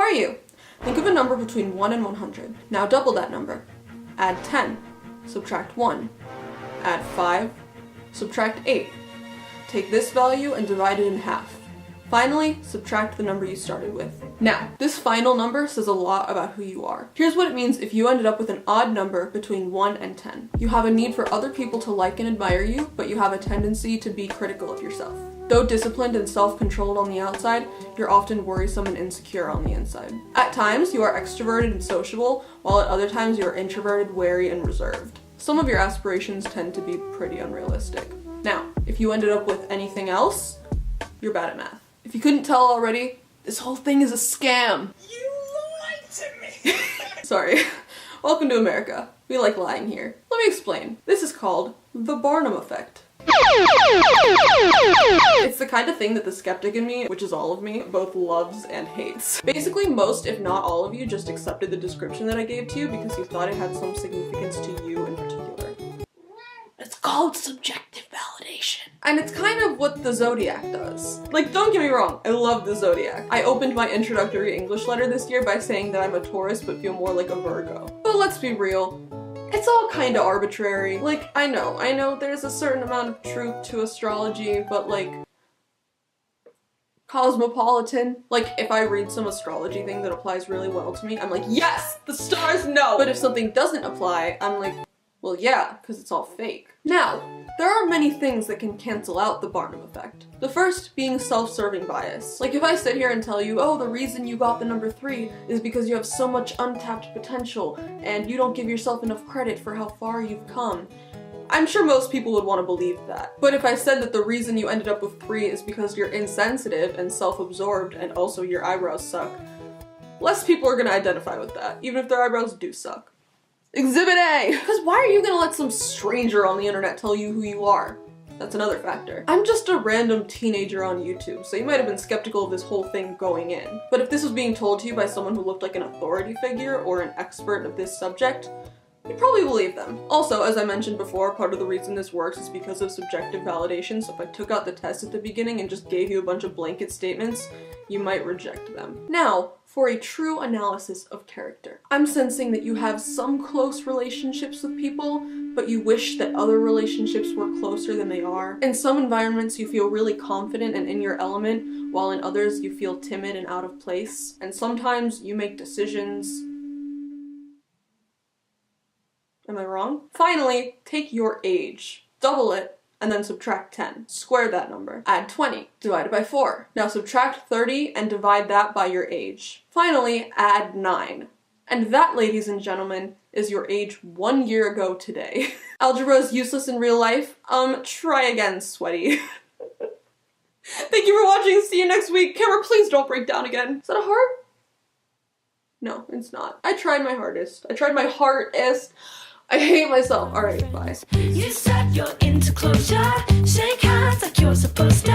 are you? Think of a number between 1 and 100. Now double that number. Add 10. Subtract 1. Add 5. Subtract 8. Take this value and divide it in half. Finally, subtract the number you started with. Now, this final number says a lot about who you are. Here's what it means if you ended up with an odd number between 1 and 10. You have a need for other people to like and admire you, but you have a tendency to be critical of yourself. Though disciplined and self-controlled on the outside, you're often worrisome and insecure on the inside. At times, you are extroverted and sociable, while at other times you are introverted, wary, and reserved. Some of your aspirations tend to be pretty unrealistic. Now, if you ended up with anything else, you're bad at math. If you couldn't tell already, this whole thing is a scam. You lied to me! Sorry. Welcome to America. We like lying here. Let me explain. This is called the Barnum Effect. It's the kind of thing that the skeptic in me, which is all of me, both loves and hates. Basically, most, if not all of you, just accepted the description that I gave to you because you thought it had some significance to you in particular. It's called subjective validation. And it's kind of what the zodiac does. Like, don't get me wrong, I love the zodiac. I opened my introductory English letter this year by saying that I'm a Taurus but feel more like a Virgo. But let's be real. It's all kinda arbitrary. Like, I know there's a certain amount of truth to astrology, but like, cosmopolitan. Like, if I read some astrology thing that applies really well to me, I'm like, yes, the stars know! But if something doesn't apply, I'm like, well, yeah, because it's all fake. Now, there are many things that can cancel out the Barnum effect. The first being self-serving bias. Like if I sit here and tell you, oh, the reason you got the number 3 is because you have so much untapped potential and you don't give yourself enough credit for how far you've come. I'm sure most people would want to believe that. But if I said that the reason you ended up with 3 is because you're insensitive and self-absorbed and also your eyebrows suck, less people are gonna identify with that, even if their eyebrows do suck. Exhibit A! Because why are you gonna let some stranger on the internet tell you who you are? That's another factor. I'm just a random teenager on YouTube, so you might have been skeptical of this whole thing going in. But if this was being told to you by someone who looked like an authority figure or an expert of this subject, you'd probably believe them. Also, as I mentioned before, part of the reason this works is because of subjective validation, so if I took out the test at the beginning and just gave you a bunch of blanket statements, you might reject them. Now, for a true analysis of character. I'm sensing that you have some close relationships with people, but you wish that other relationships were closer than they are. In some environments you feel really confident and in your element, while in others you feel timid and out of place. And sometimes you make decisions. Am I wrong? Finally, take your age. Double it. And then subtract 10. Square that number. Add 20. Divide it by 4. Now subtract 30 and divide that by your age. Finally, add 9. And that, ladies and gentlemen, is your age 1 year ago today. Algebra is useless in real life. Try again, sweaty. Thank you for watching. See you next week. Camera, please don't break down again. Is that a heart? No, it's not. I tried my hardest. I tried my hardest. I hate myself. Alright, bye. You said you're into closure. Shake hands like you're supposed to.